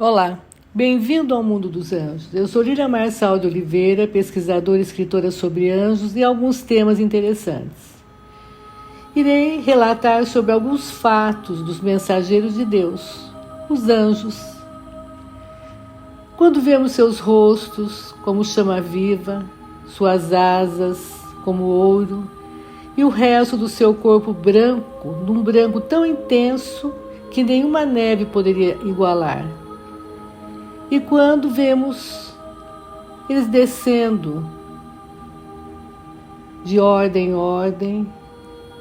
Olá, bem-vindo ao Mundo dos Anjos. Eu sou Lília Marçal de Oliveira, pesquisadora e escritora sobre anjos e alguns temas interessantes. Irei relatar sobre alguns fatos dos mensageiros de Deus, os anjos. Quando vemos seus rostos como chama viva, suas asas como ouro e o resto do seu corpo branco, num branco tão intenso que nenhuma neve poderia igualar. E quando vemos eles descendo de ordem em ordem,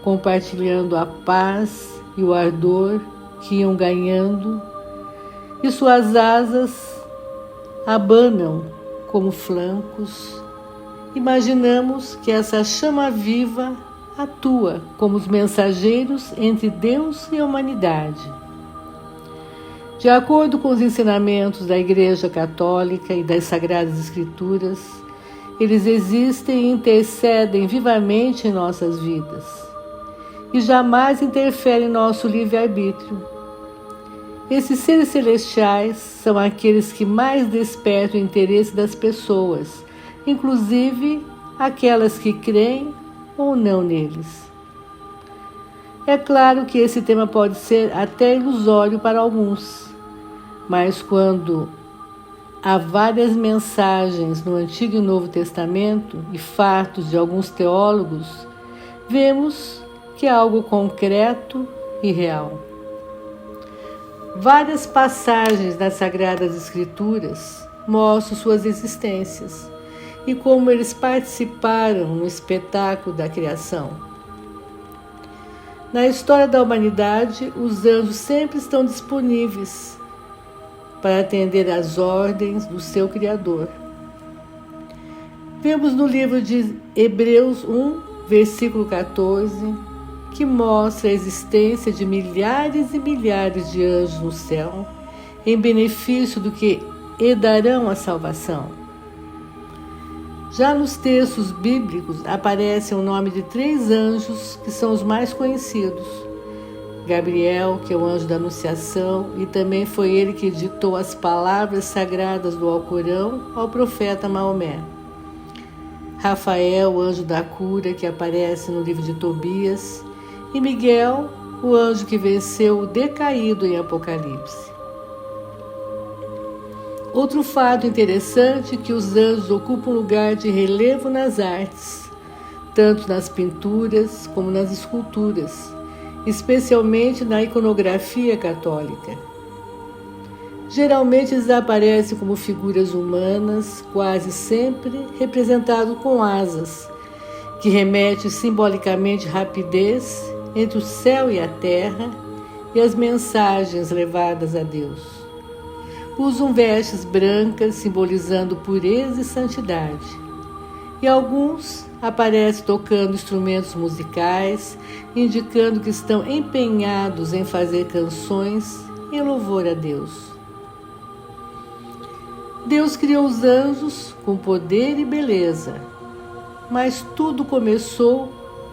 compartilhando a paz e o ardor que iam ganhando, e suas asas abanam como flancos, imaginamos que essa chama viva atua como os mensageiros entre Deus e a humanidade. De acordo com os ensinamentos da Igreja Católica e das Sagradas Escrituras, eles existem e intercedem vivamente em nossas vidas e jamais interferem em nosso livre-arbítrio. Esses seres celestiais são aqueles que mais despertam o interesse das pessoas, inclusive aquelas que creem ou não neles. É claro que esse tema pode ser até ilusório para alguns, mas quando há várias mensagens no Antigo e Novo Testamento e fatos de alguns teólogos, vemos que é algo concreto e real. Várias passagens das Sagradas Escrituras mostram suas existências e como eles participaram no espetáculo da criação. Na história da humanidade, os anjos sempre estão disponíveis para atender às ordens do seu Criador. Vemos no livro de Hebreus 1, versículo 14, que mostra a existência de milhares e milhares de anjos no céu, em benefício do que herdarão a salvação. Já nos textos bíblicos aparece o nome de 3 anjos que são os mais conhecidos. Gabriel, que é o anjo da Anunciação, e também foi ele que ditou as palavras sagradas do Alcorão ao profeta Maomé. Rafael, o anjo da cura, que aparece no livro de Tobias, e Miguel, o anjo que venceu o decaído em Apocalipse. Outro fato interessante é que os anjos ocupam um lugar de relevo nas artes, tanto nas pinturas como nas esculturas, especialmente na iconografia católica. Geralmente eles aparecem como figuras humanas, quase sempre representados com asas, que remetem simbolicamente rapidez entre o céu e a terra e as mensagens levadas a Deus. Usam vestes brancas, simbolizando pureza e santidade. E alguns aparecem tocando instrumentos musicais, indicando que estão empenhados em fazer canções em louvor a Deus. Deus criou os anjos com poder e beleza, mas tudo começou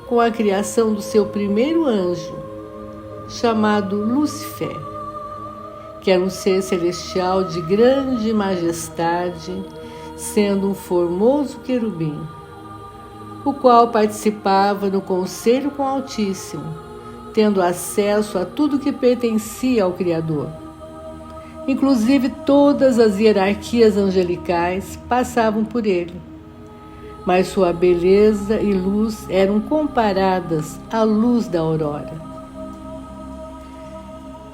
com a criação do seu primeiro anjo, chamado Lúcifer, que era um ser celestial de grande majestade, sendo um formoso querubim, o qual participava no conselho com o Altíssimo, tendo acesso a tudo que pertencia ao Criador. Inclusive todas as hierarquias angelicais passavam por ele, mas sua beleza e luz eram comparadas à luz da aurora.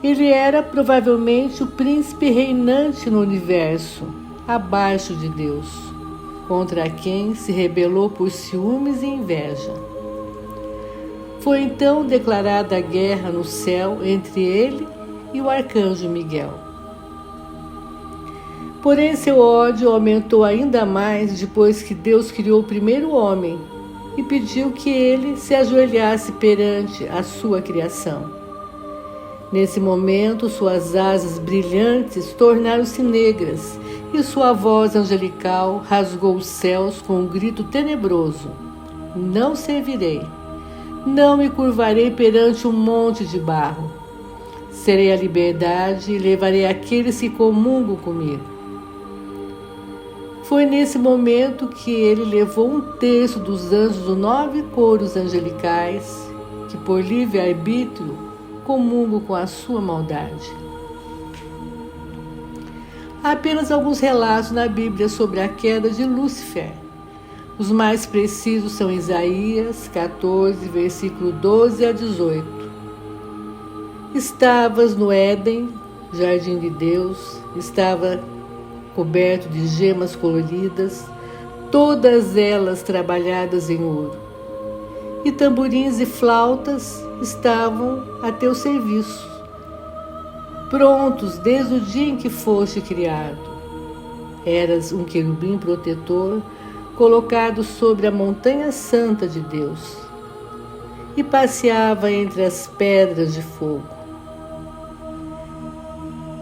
Ele era provavelmente o príncipe reinante no universo, abaixo de Deus, contra quem se rebelou por ciúmes e inveja. Foi então declarada a guerra no céu entre ele e o arcanjo Miguel. Porém, seu ódio aumentou ainda mais depois que Deus criou o primeiro homem e pediu que ele se ajoelhasse perante a sua criação. Nesse momento, suas asas brilhantes tornaram-se negras e sua voz angelical rasgou os céus com um grito tenebroso: Não servirei, não me curvarei perante um monte de barro. Serei a liberdade e levarei aqueles que comungam comigo. Foi nesse momento que ele levou 1/3 dos anjos dos 9 coros angelicais, que por livre-arbítrio comungam com a sua maldade. Há apenas alguns relatos na Bíblia sobre a queda de Lúcifer. Os mais precisos são Isaías 14, versículo 12 a 18. Estavas no Éden, jardim de Deus, estava coberto de gemas coloridas, todas elas trabalhadas em ouro. E tamborins e flautas estavam a teu serviço, prontos desde o dia em que foste criado. Eras um querubim protetor colocado sobre a montanha santa de Deus e passeava entre as pedras de fogo.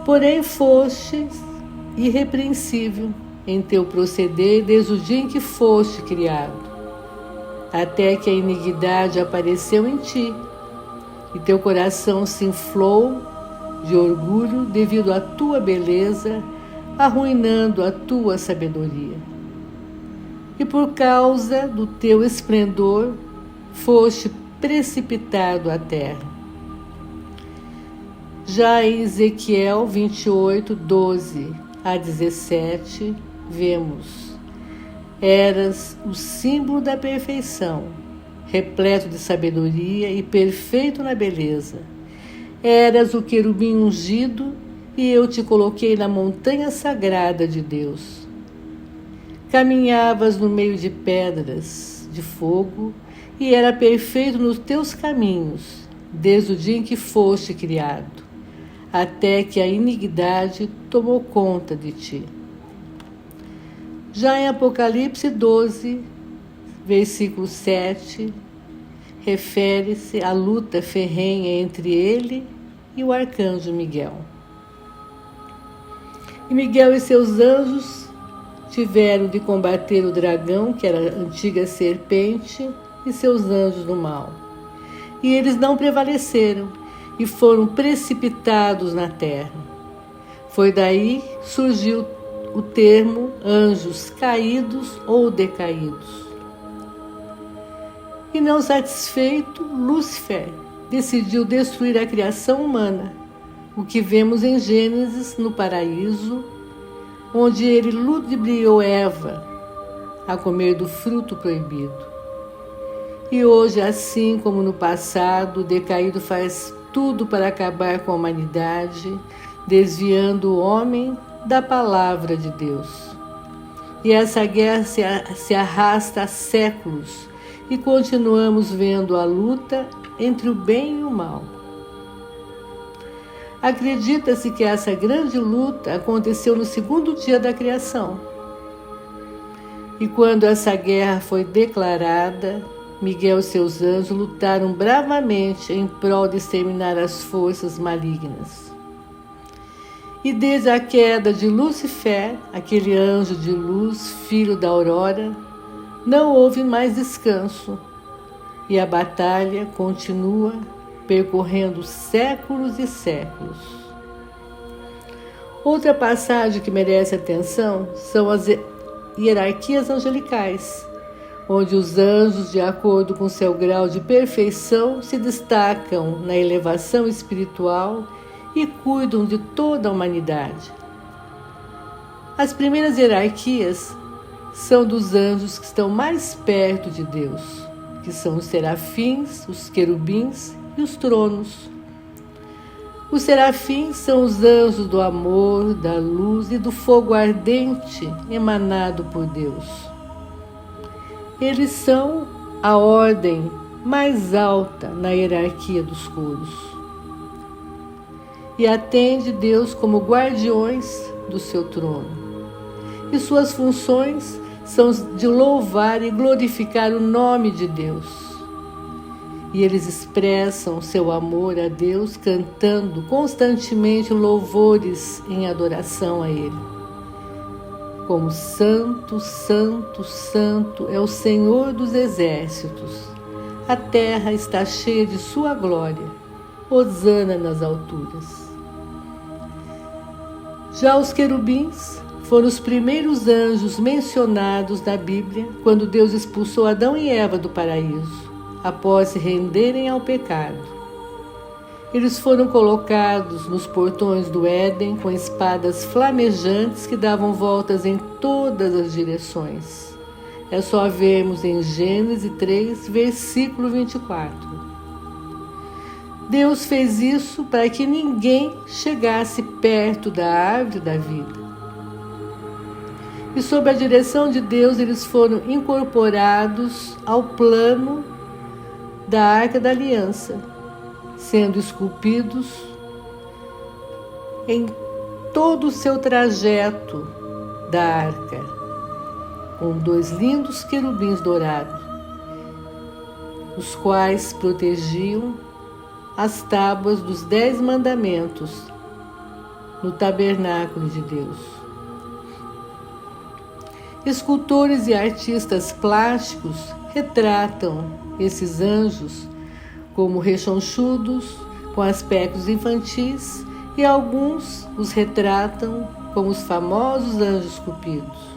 Porém foste irrepreensível em teu proceder desde o dia em que foste criado, até que a iniquidade apareceu em ti, e teu coração se inflou de orgulho devido à tua beleza, arruinando a tua sabedoria. E por causa do teu esplendor, foste precipitado à terra. Já em Ezequiel 28, 12 a 17, vemos: eras o símbolo da perfeição, repleto de sabedoria e perfeito na beleza. Eras o querubim ungido e eu te coloquei na montanha sagrada de Deus. Caminhavas no meio de pedras de fogo e era perfeito nos teus caminhos, desde o dia em que foste criado, até que a iniquidade tomou conta de ti. Já em Apocalipse 12, versículo 7, refere-se à luta ferrenha entre ele e o arcanjo Miguel. E Miguel e seus anjos tiveram de combater o dragão, que era a antiga serpente, e seus anjos do mal. E eles não prevaleceram e foram precipitados na terra. Foi daí que surgiu o termo anjos caídos ou decaídos. E não satisfeito, Lúcifer decidiu destruir a criação humana, o que vemos em Gênesis, no paraíso, onde ele ludibriou Eva a comer do fruto proibido. E hoje, assim como no passado, o decaído faz tudo para acabar com a humanidade, desviando o homem da palavra de Deus. E essa guerra se arrasta há séculos e continuamos vendo a luta entre o bem e o mal. Acredita-se que essa grande luta aconteceu no 2º dia da criação. E quando essa guerra foi declarada, Miguel e seus anjos lutaram bravamente em prol de exterminar as forças malignas. E desde a queda de Lúcifer, aquele anjo de luz, filho da aurora, não houve mais descanso, e a batalha continua percorrendo séculos e séculos. Outra passagem que merece atenção são as hierarquias angelicais, onde os anjos, de acordo com seu grau de perfeição, se destacam na elevação espiritual e cuidam de toda a humanidade. As primeiras hierarquias são dos anjos que estão mais perto de Deus, que são os serafins, os querubins e os tronos. Os serafins são os anjos do amor, da luz e do fogo ardente emanado por Deus. Eles são a ordem mais alta na hierarquia dos coros e atende Deus como guardiões do seu trono. E suas funções são de louvar e glorificar o nome de Deus. E eles expressam seu amor a Deus cantando constantemente louvores em adoração a Ele. Como santo, santo, santo é o Senhor dos exércitos. A terra está cheia de sua glória. hosana nas alturas. Já os querubins foram os primeiros anjos mencionados na Bíblia quando Deus expulsou Adão e Eva do paraíso, após se renderem ao pecado. Eles foram colocados nos portões do Éden com espadas flamejantes que davam voltas em todas as direções. É só vermos em Gênesis 3, versículo 24. Deus fez isso para que ninguém chegasse perto da árvore da vida. E sob a direção de Deus, eles foram incorporados ao plano da Arca da Aliança, sendo esculpidos em todo o seu trajeto da arca, com 2 lindos querubins dourados, os quais protegiam as tábuas dos 10 mandamentos no tabernáculo de Deus. Escultores e artistas plásticos retratam esses anjos como rechonchudos, com aspectos infantis, e alguns os retratam como os famosos anjos cupidos.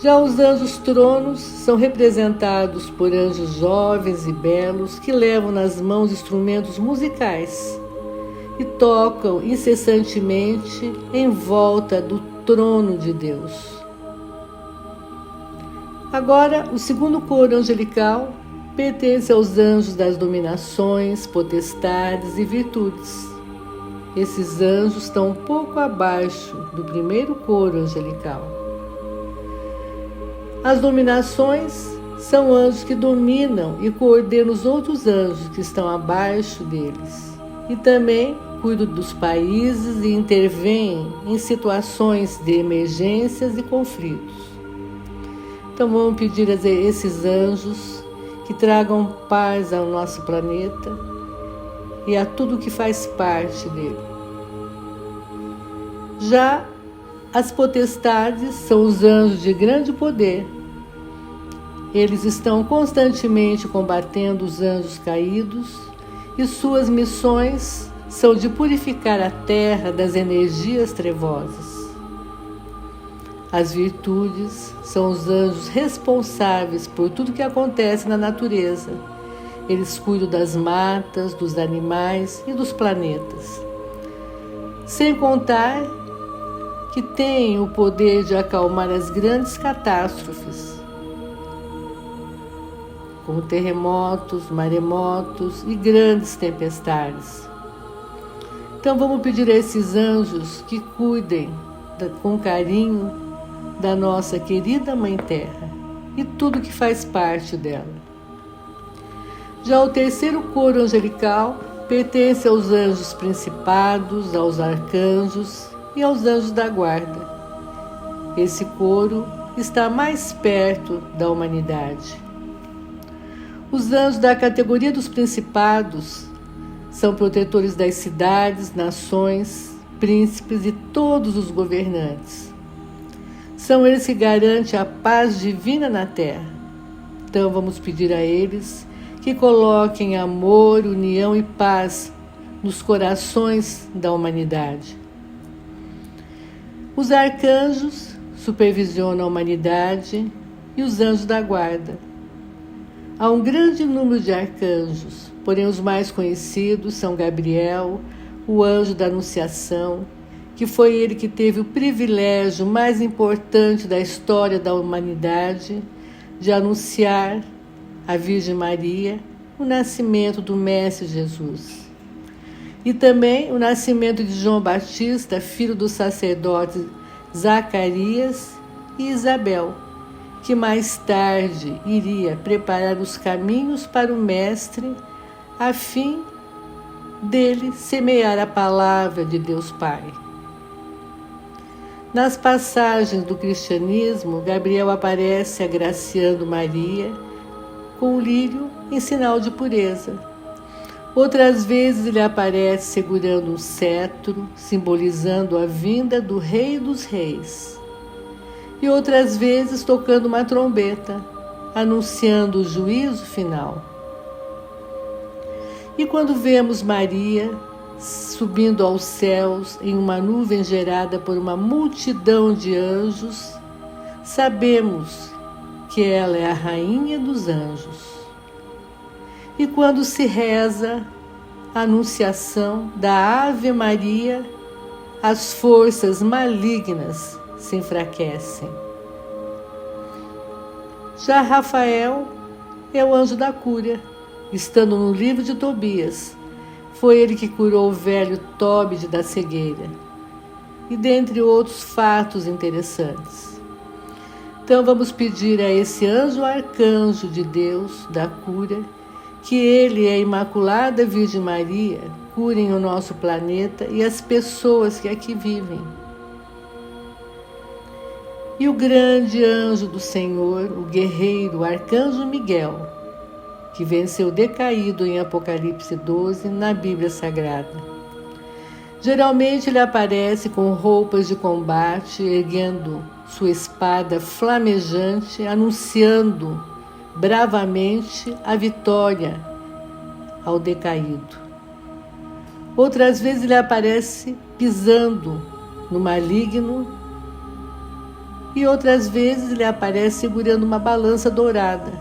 Já os anjos tronos são representados por anjos jovens e belos que levam nas mãos instrumentos musicais e tocam incessantemente em volta do trono de Deus. Agora, o segundo coro angelical pertence aos anjos das dominações, potestades e virtudes. Esses anjos estão um pouco abaixo do primeiro coro angelical. As dominações são anjos que dominam e coordenam os outros anjos que estão abaixo deles. E também cuidam dos países e intervêm em situações de emergências e conflitos. Então vamos pedir a esses anjos que tragam paz ao nosso planeta e a tudo que faz parte dele. Já as potestades são os anjos de grande poder. Eles estão constantemente combatendo os anjos caídos e suas missões são de purificar a terra das energias trevosas. As virtudes são os anjos responsáveis por tudo que acontece na natureza. Eles cuidam das matas, dos animais e dos planetas. Sem contar que têm o poder de acalmar as grandes catástrofes, como terremotos, maremotos e grandes tempestades. Então vamos pedir a esses anjos que cuidem com carinho da nossa querida Mãe Terra e tudo que faz parte dela. Já o terceiro coro angelical pertence aos anjos principados, aos arcanjos e aos anjos da guarda. Esse coro está mais perto da humanidade. Os anjos da categoria dos principados são protetores das cidades, nações, príncipes e todos os governantes. São eles que garantem a paz divina na terra. Então vamos pedir a eles que coloquem amor, união e paz nos corações da humanidade. Os arcanjos supervisionam a humanidade e os anjos da guarda. Há um grande número de arcanjos, porém os mais conhecidos são Gabriel, o anjo da Anunciação, que foi ele que teve o privilégio mais importante da história da humanidade de anunciar à Virgem Maria o nascimento do Mestre Jesus. E também o nascimento de João Batista, filho dos sacerdotes Zacarias e Isabel, que mais tarde iria preparar os caminhos para o Mestre, a fim dele semear a palavra de Deus Pai. Nas passagens do cristianismo, Gabriel aparece agraciando Maria com o lírio em sinal de pureza. Outras vezes ele aparece segurando um cetro, simbolizando a vinda do Rei dos Reis. E outras vezes tocando uma trombeta, anunciando o juízo final. E quando vemos Maria subindo aos céus em uma nuvem gerada por uma multidão de anjos, sabemos que ela é a rainha dos anjos. E quando se reza a anunciação da Ave Maria, as forças malignas se enfraquecem. Já Rafael é o anjo da cura, estando no livro de Tobias. Foi ele que curou o velho Tobit da cegueira, e dentre outros fatos interessantes. Então vamos pedir a esse anjo arcanjo de Deus, da cura, que ele e a Imaculada Virgem Maria curem o nosso planeta e as pessoas que aqui vivem. E o grande anjo do Senhor, o guerreiro, o arcanjo Miguel, que venceu decaído em Apocalipse 12 na Bíblia Sagrada. Geralmente ele aparece com roupas de combate, erguendo sua espada flamejante, anunciando bravamente a vitória ao decaído. Outras vezes ele aparece pisando no maligno e outras vezes ele aparece segurando uma balança dourada,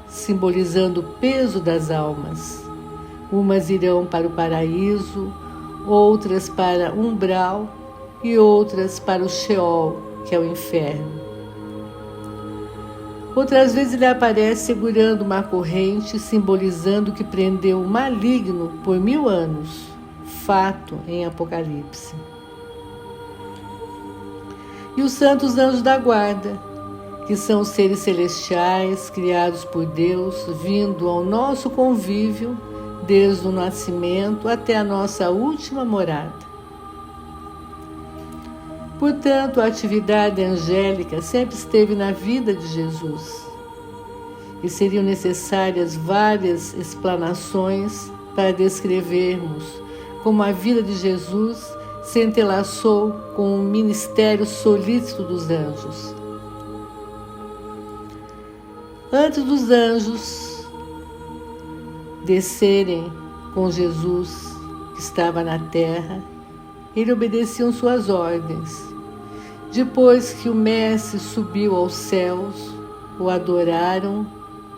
simbolizando o peso das almas. Umas irão para o paraíso, outras para o umbral e outras para o Sheol, que é o inferno. Outras vezes ele aparece segurando uma corrente, simbolizando que prendeu o maligno por 1000 anos, fato em Apocalipse. E os santos anjos da guarda, que são os seres celestiais criados por Deus, vindo ao nosso convívio desde o nascimento até a nossa última morada. Portanto, a atividade angélica sempre esteve na vida de Jesus, e seriam necessárias várias explanações para descrevermos como a vida de Jesus se entrelaçou com o ministério solícito dos anjos. Antes dos anjos descerem com Jesus, que estava na terra, eles obedeciam suas ordens. Depois que o Mestre subiu aos céus, o adoraram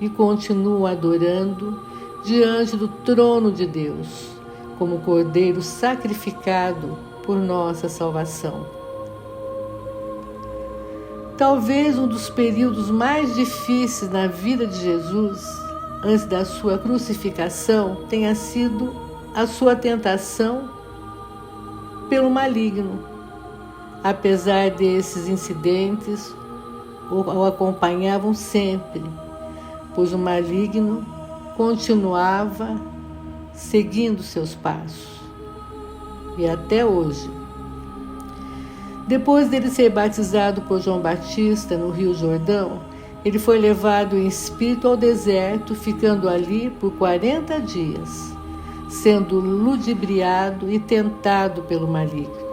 e continuam adorando diante do trono de Deus, como cordeiro sacrificado por nossa salvação. Talvez um dos períodos mais difíceis na vida de Jesus, antes da sua crucificação, tenha sido a sua tentação pelo maligno. Apesar desses incidentes, o acompanhavam sempre, pois o maligno continuava seguindo seus passos. E até hoje. Depois dele ser batizado por João Batista no Rio Jordão, ele foi levado em espírito ao deserto, ficando ali por 40 dias, sendo ludibriado e tentado pelo maligno.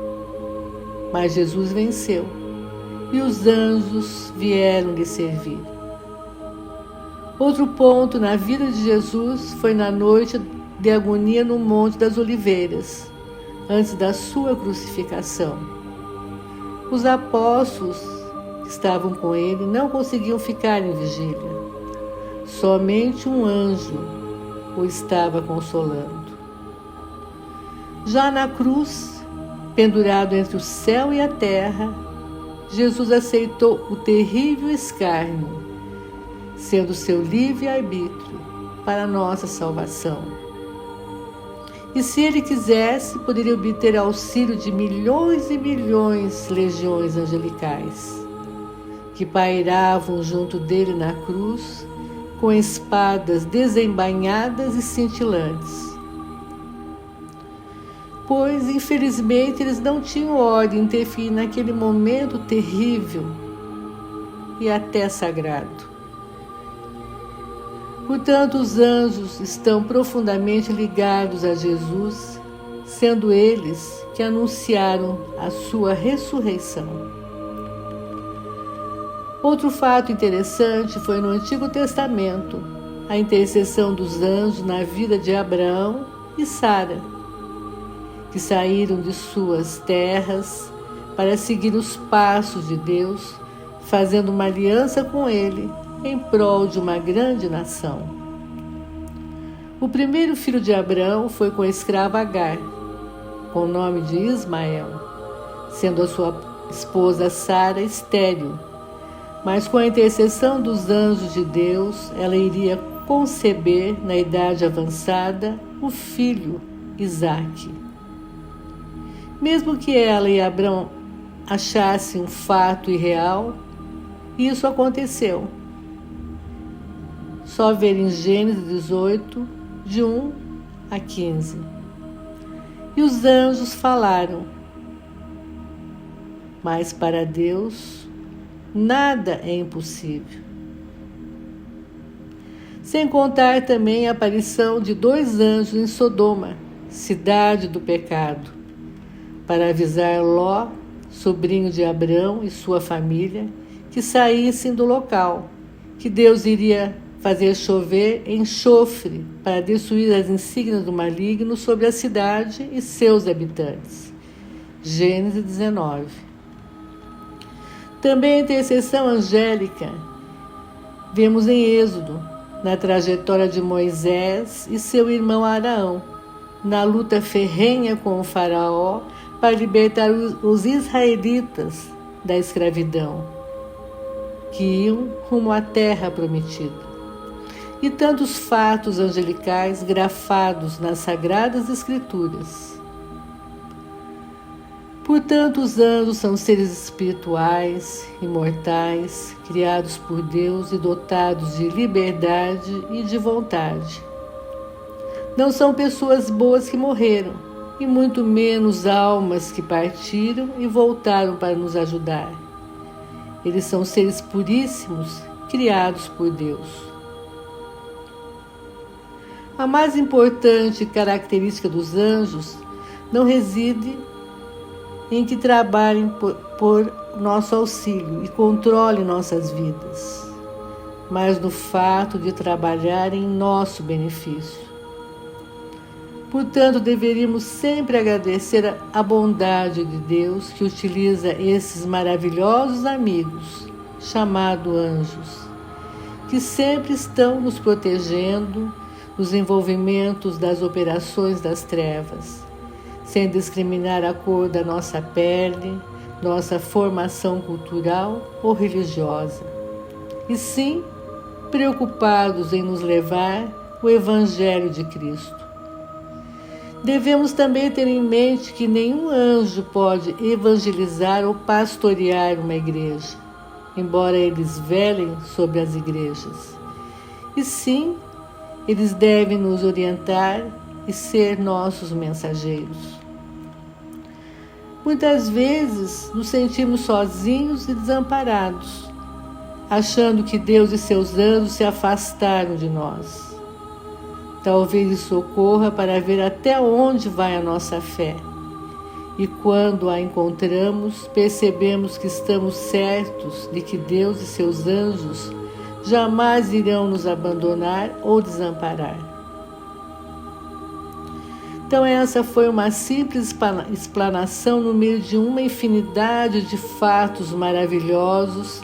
Mas Jesus venceu, e os anjos vieram lhe servir. Outro ponto na vida de Jesus foi na noite de agonia no Monte das Oliveiras, antes da sua crucificação. Os apóstolos que estavam com ele não conseguiam ficar em vigília. Somente um anjo o estava consolando. Já na cruz, pendurado entre o céu e a terra, Jesus aceitou o terrível escárnio, sendo seu livre-arbítrio para a nossa salvação. E se ele quisesse, poderia obter auxílio de milhões e milhões de legiões angelicais, que pairavam junto dele na cruz, com espadas desembainhadas e cintilantes. Pois, infelizmente, eles não tinham ordem de interferir naquele momento terrível e até sagrado. Portanto, os anjos estão profundamente ligados a Jesus, sendo eles que anunciaram a sua ressurreição. Outro fato interessante foi no Antigo Testamento, a intercessão dos anjos na vida de Abraão e Sara, que saíram de suas terras para seguir os passos de Deus, fazendo uma aliança com ele em prol de uma grande nação. O primeiro filho de Abraão foi com a escrava Agar, com o nome de Ismael, sendo a sua esposa Sara estéril, mas com a intercessão dos anjos de Deus, ela iria conceber, na idade avançada, o filho Isaque. Mesmo que ela e Abraão achassem um fato irreal, isso aconteceu. Só ver em Gênesis 18, de 1 a 15. E os anjos falaram, mas para Deus nada é impossível. Sem contar também a aparição de 2 anjos em Sodoma, cidade do pecado, para avisar Ló, sobrinho de Abrão e sua família, que saíssem do local, que Deus iria fazer chover enxofre para destruir as insígnias do maligno sobre a cidade e seus habitantes. Gênesis 19. Também a intercessão angélica vemos em Êxodo, na trajetória de Moisés e seu irmão Araão, na luta ferrenha com o faraó para libertar os israelitas da escravidão, que iam rumo à terra prometida. E tantos fatos angelicais grafados nas Sagradas Escrituras. Portanto, os anjos são seres espirituais, imortais, criados por Deus e dotados de liberdade e de vontade. Não são pessoas boas que morreram, e muito menos almas que partiram e voltaram para nos ajudar. Eles são seres puríssimos, criados por Deus. A mais importante característica dos anjos não reside em que trabalhem por nosso auxílio e controlem nossas vidas, mas no fato de trabalhar em nosso benefício. Portanto, deveríamos sempre agradecer a bondade de Deus que utiliza esses maravilhosos amigos, chamados anjos, que sempre estão nos protegendo nos envolvimentos das operações das trevas, sem discriminar a cor da nossa pele, nossa formação cultural ou religiosa, e sim preocupados em nos levar o Evangelho de Cristo. Devemos também ter em mente que nenhum anjo pode evangelizar ou pastorear uma igreja, embora eles velem sobre as igrejas. E sim, eles devem nos orientar e ser nossos mensageiros. Muitas vezes nos sentimos sozinhos e desamparados, achando que Deus e seus anjos se afastaram de nós. Talvez isso ocorra para ver até onde vai a nossa fé. E quando a encontramos, percebemos que estamos certos de que Deus e seus anjos jamais irão nos abandonar ou desamparar. Então essa foi uma simples explanação no meio de uma infinidade de fatos maravilhosos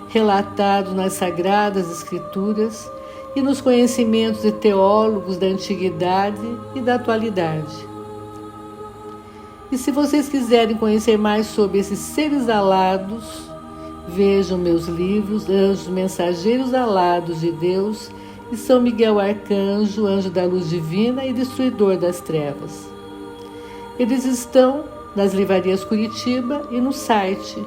relatados nas Sagradas Escrituras e nos conhecimentos de teólogos da antiguidade e da atualidade. E se vocês quiserem conhecer mais sobre esses seres alados, vejam meus livros, Anjos Mensageiros Alados de Deus e São Miguel Arcanjo, Anjo da Luz Divina e Destruidor das Trevas. Eles estão nas livrarias Curitiba e no site,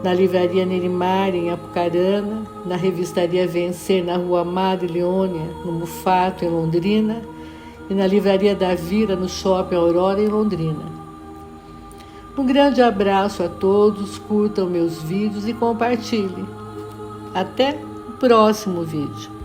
na livraria Nerimar, em Apucarana, na revistaria Vencer, na Rua Madre Leônia, no Mufato, em Londrina, e na livraria da Vira, no Shopping Aurora, em Londrina. Um grande abraço a todos, curtam meus vídeos e compartilhem. Até o próximo vídeo.